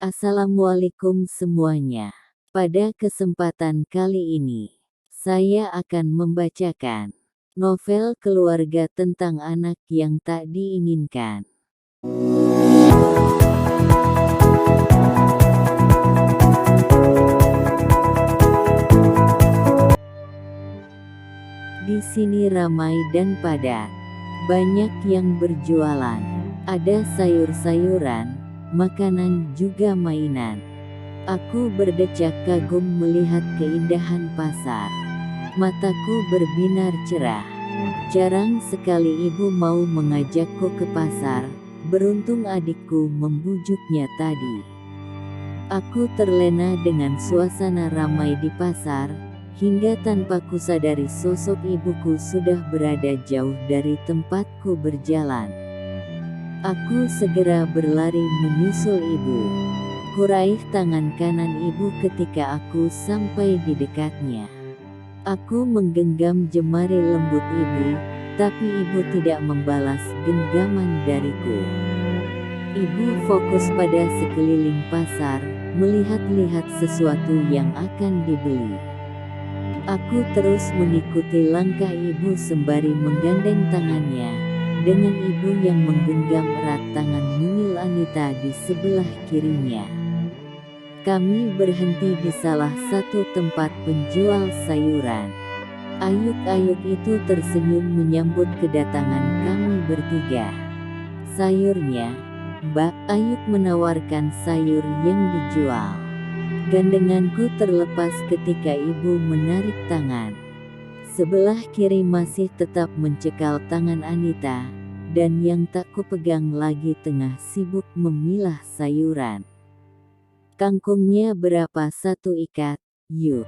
Assalamualaikum semuanya. Pada kesempatan kali ini, saya akan membacakan novel keluarga tentang anak yang tak diinginkan. Di sini ramai dan padat. Banyak yang berjualan. Ada sayur-sayuran, makanan juga mainan. Aku berdecak kagum melihat keindahan pasar. Mataku berbinar cerah. Jarang sekali ibu mau mengajakku ke pasar. Beruntung adikku membujuknya tadi. Aku terlena dengan suasana ramai di pasar, hingga tanpa kusadari sosok ibuku sudah berada jauh dari tempatku berjalan. Aku segera berlari menyusul ibu. Kuraih tangan kanan ibu ketika aku sampai di dekatnya. Aku menggenggam jemari lembut ibu, tapi ibu tidak membalas genggaman dariku. Ibu fokus pada sekeliling pasar, melihat-lihat sesuatu yang akan dibeli. Aku terus mengikuti langkah ibu sembari menggandeng tangannya, dengan ibu yang menggenggam erat tangan mungil Anita di sebelah kirinya. Kami berhenti di salah satu tempat penjual sayuran. Ayuk-ayuk itu tersenyum menyambut kedatangan kami bertiga. Sayurnya, Mbak, Ayuk menawarkan sayur yang dijual. Gandenganku terlepas ketika ibu menarik tangan. Sebelah kiri masih tetap mencekal tangan Anita, dan yang tak kupegang lagi tengah sibuk memilah sayuran. Kangkungnya berapa satu ikat? Yuk.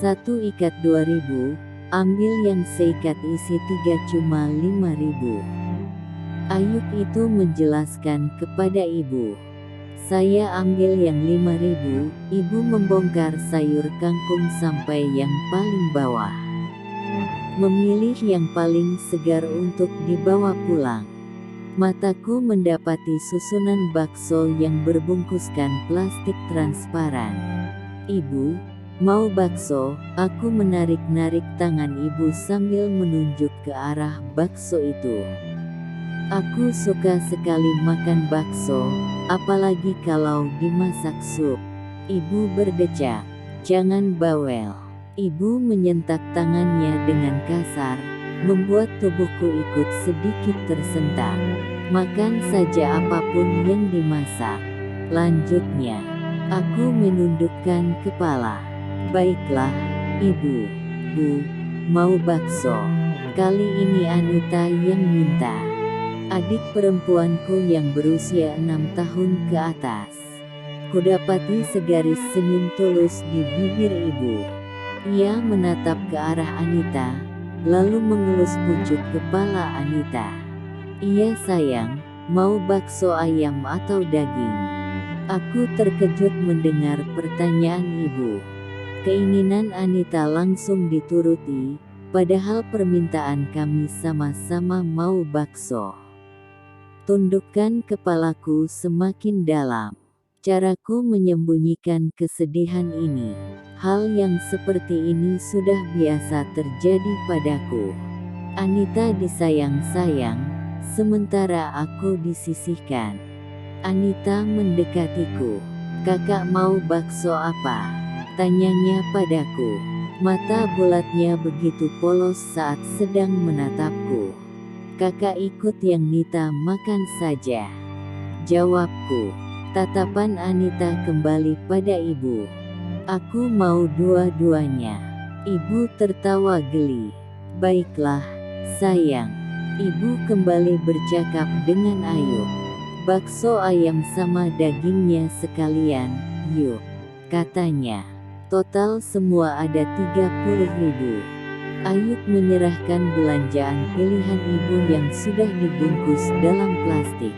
Satu ikat 2.000, ambil yang seikat isi 3 cuma 5.000. Ayuk itu menjelaskan kepada ibu. Saya ambil yang 5.000, ibu membongkar sayur kangkung sampai yang paling bawah. Memilih yang paling segar untuk dibawa pulang. Mataku mendapati susunan bakso yang berbungkuskan plastik transparan. Ibu, mau bakso? Aku menarik-narik tangan ibu sambil menunjuk ke arah bakso itu. Aku suka sekali makan bakso, apalagi kalau dimasak sup. Ibu berdecak, jangan bawel. Ibu menyentak tangannya dengan kasar, membuat tubuhku ikut sedikit tersentak. Makan saja apapun yang dimasak. Lanjutnya, aku menundukkan kepala. Baiklah, ibu. Bu, mau bakso. Kali ini Anita yang minta. Adik perempuanku yang berusia 6 tahun ke atas. Kudapati segaris senyum tulus di bibir ibu. Ia menatap ke arah Anita, lalu mengelus pucuk kepala Anita. Iya sayang, mau bakso ayam atau daging? Aku terkejut mendengar pertanyaan ibu. Keinginan Anita langsung dituruti, padahal permintaan kami sama-sama mau bakso. Tundukkan kepalaku semakin dalam. Caraku menyembunyikan kesedihan ini. Hal yang seperti ini sudah biasa terjadi padaku. Anita disayang-sayang, sementara aku disisihkan. Anita mendekatiku. Kakak mau bakso apa? Tanyanya padaku. Mata bulatnya begitu polos saat sedang menatapku. Kakak ikut yang Nita makan saja. Jawabku. Tatapan Anita kembali pada ibu. Aku mau dua-duanya. Ibu tertawa geli. Baiklah, sayang. Ibu kembali bercakap dengan Ayuk. Bakso ayam sama dagingnya sekalian, yuk. Katanya. Total semua ada 30.000. Ayuk menyerahkan belanjaan pilihan ibu yang sudah dibungkus dalam plastik.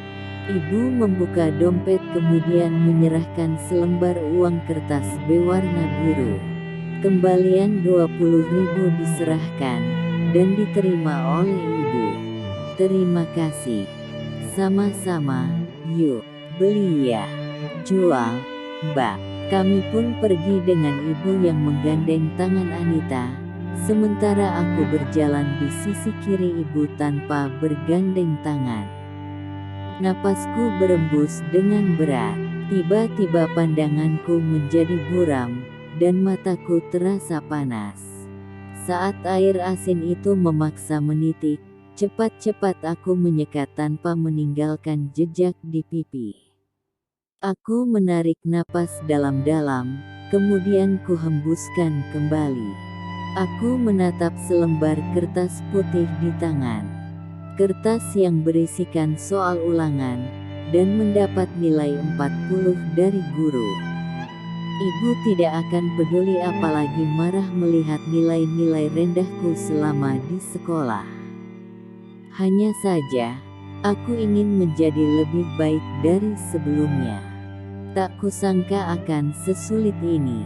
Ibu membuka dompet kemudian menyerahkan selembar uang kertas berwarna biru. Kembalian 20.000 diserahkan, dan diterima oleh ibu. Terima kasih. Sama-sama, yuk, beli ya. Jual. Mbak. Kami pun pergi dengan ibu yang menggandeng tangan Anita, sementara aku berjalan di sisi kiri ibu tanpa bergandeng tangan. Napasku berembus dengan berat. Tiba-tiba pandanganku menjadi buram, dan mataku terasa panas. Saat air asin itu memaksa menitik, cepat-cepat aku menyekat tanpa meninggalkan jejak di pipi. Aku menarik napas dalam-dalam, kemudian kuhembuskan kembali. Aku menatap selembar kertas putih di tangan. Kertas yang berisikan soal ulangan, dan mendapat nilai 40 dari guru. Ibu tidak akan peduli apalagi marah melihat nilai-nilai rendahku selama di sekolah. Hanya saja, aku ingin menjadi lebih baik dari sebelumnya. Tak kusangka akan sesulit ini.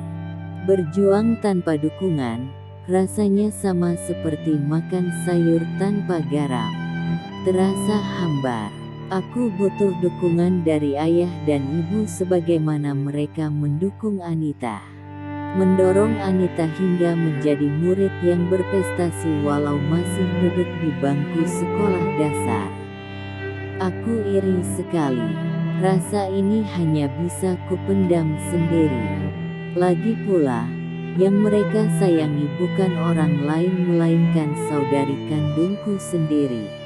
Berjuang tanpa dukungan, rasanya sama seperti makan sayur tanpa garam. Terasa hambar. Aku butuh dukungan dari ayah dan ibu sebagaimana mereka mendukung Anita. Mendorong Anita hingga menjadi murid yang berprestasi walau masih duduk di bangku sekolah dasar. Aku iri sekali. Rasa ini hanya bisa kupendam sendiri. Lagi pula, yang mereka sayangi bukan orang lain melainkan saudari kandungku sendiri.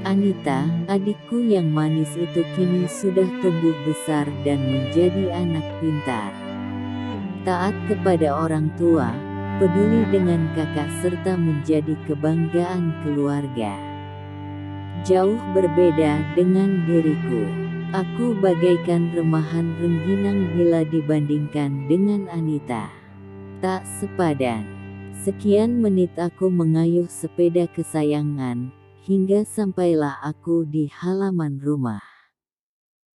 Anita, adikku yang manis itu kini sudah tumbuh besar dan menjadi anak pintar. Taat kepada orang tua, peduli dengan kakak serta menjadi kebanggaan keluarga. Jauh berbeda dengan diriku. Aku bagaikan remahan rengginang bila dibandingkan dengan Anita. Tak sepadan. Sekian menit aku mengayuh sepeda kesayangan, hingga sampailah aku di halaman rumah.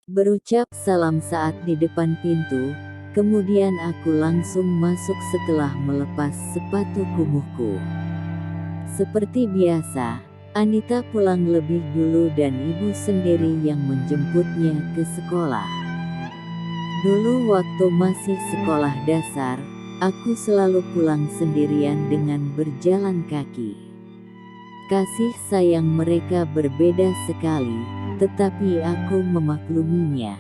Berucap salam saat di depan pintu, kemudian aku langsung masuk setelah melepas sepatu kumuhku. Seperti biasa, Anita pulang lebih dulu dan ibu sendiri yang menjemputnya ke sekolah. Dulu waktu masih sekolah dasar, aku selalu pulang sendirian dengan berjalan kaki. Kasih sayang mereka berbeda sekali, tetapi aku memakluminya.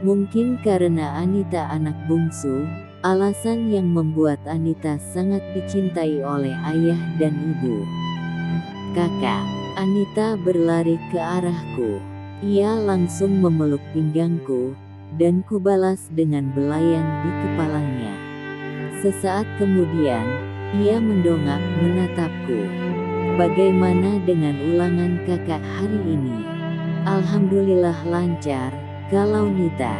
Mungkin karena Anita anak bungsu, alasan yang membuat Anita sangat dicintai oleh ayah dan ibu. Kakak, Anita berlari ke arahku. Ia langsung memeluk pinggangku, dan kubalas dengan belayan di kepalanya. Sesaat kemudian, ia mendongak menatapku. Bagaimana dengan ulangan kakak hari ini? Alhamdulillah lancar, kalau Nita?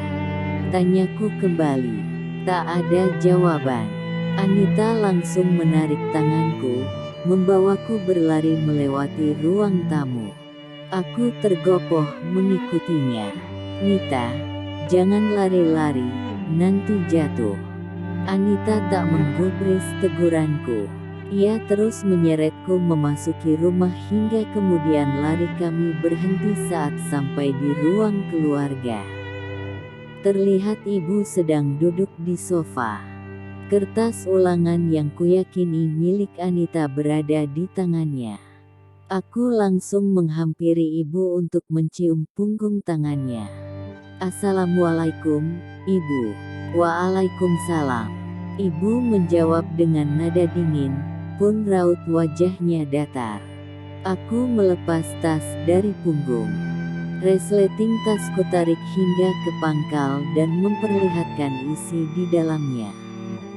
Tanyaku kembali. Tak ada jawaban. Anita langsung menarik tanganku, membawaku berlari melewati ruang tamu. Aku tergopoh mengikutinya. Nita, jangan lari-lari, nanti jatuh. Anita tak menggubris teguranku. Ia terus menyeretku memasuki rumah hingga kemudian lari kami berhenti saat sampai di ruang keluarga. Terlihat ibu sedang duduk di sofa. Kertas ulangan yang kuyakini milik Anita berada di tangannya. Aku langsung menghampiri ibu untuk mencium punggung tangannya. Assalamualaikum, Ibu. Waalaikumsalam. Ibu menjawab dengan nada dingin, pun raut wajahnya datar. Aku melepas tas dari punggung. Resleting tas kutarik hingga ke pangkal dan memperlihatkan isi di dalamnya.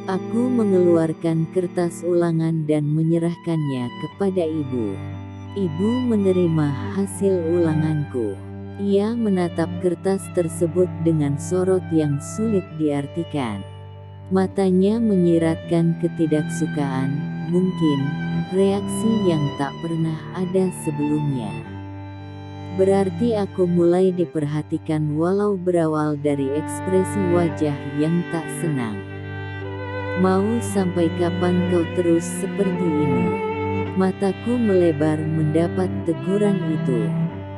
Aku mengeluarkan kertas ulangan dan menyerahkannya kepada ibu. Ibu menerima hasil ulanganku. Ia menatap kertas tersebut dengan sorot yang sulit diartikan. Matanya menyiratkan ketidaksukaan, mungkin reaksi yang tak pernah ada sebelumnya. Berarti aku mulai diperhatikan walau berawal dari ekspresi wajah yang tak senang. Mau sampai kapan kau terus seperti ini? Mataku melebar mendapat teguran itu.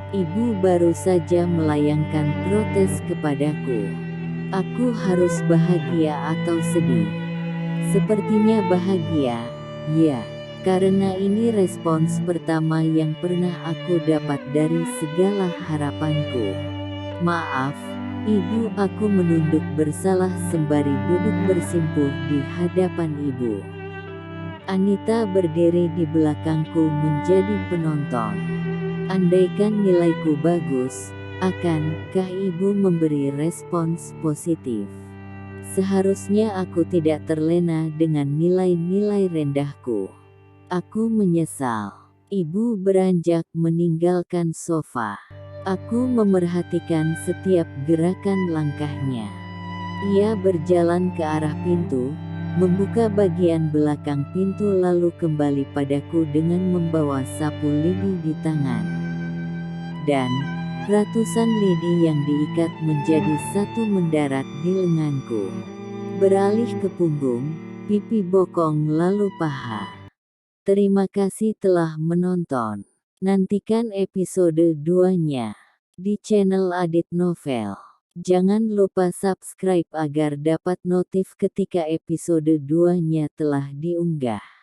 Ibu baru saja melayangkan protes kepadaku. Aku harus bahagia atau sedih? Sepertinya bahagia, ya. Karena ini respons pertama yang pernah aku dapat dari segala harapanku. Maaf, Ibu. Aku menunduk bersalah sembari duduk bersimpuh di hadapan Ibu. Anita berdiri di belakangku menjadi penonton. Andaikan nilaiku bagus, akankah Ibu memberi respons positif? Seharusnya aku tidak terlena dengan nilai-nilai rendahku. Aku menyesal. Ibu beranjak meninggalkan sofa. Aku memerhatikan setiap gerakan langkahnya. Ia berjalan ke arah pintu, membuka bagian belakang pintu lalu kembali padaku dengan membawa sapu lidi di tangan. Dan ratusan lidi yang diikat menjadi satu mendarat di lenganku. Beralih ke punggung, pipi bokong lalu paha. Terima kasih telah menonton. Nantikan episode 2-nya di channel Adit Novel. Jangan lupa subscribe agar dapat notif ketika episode 2-nya telah diunggah.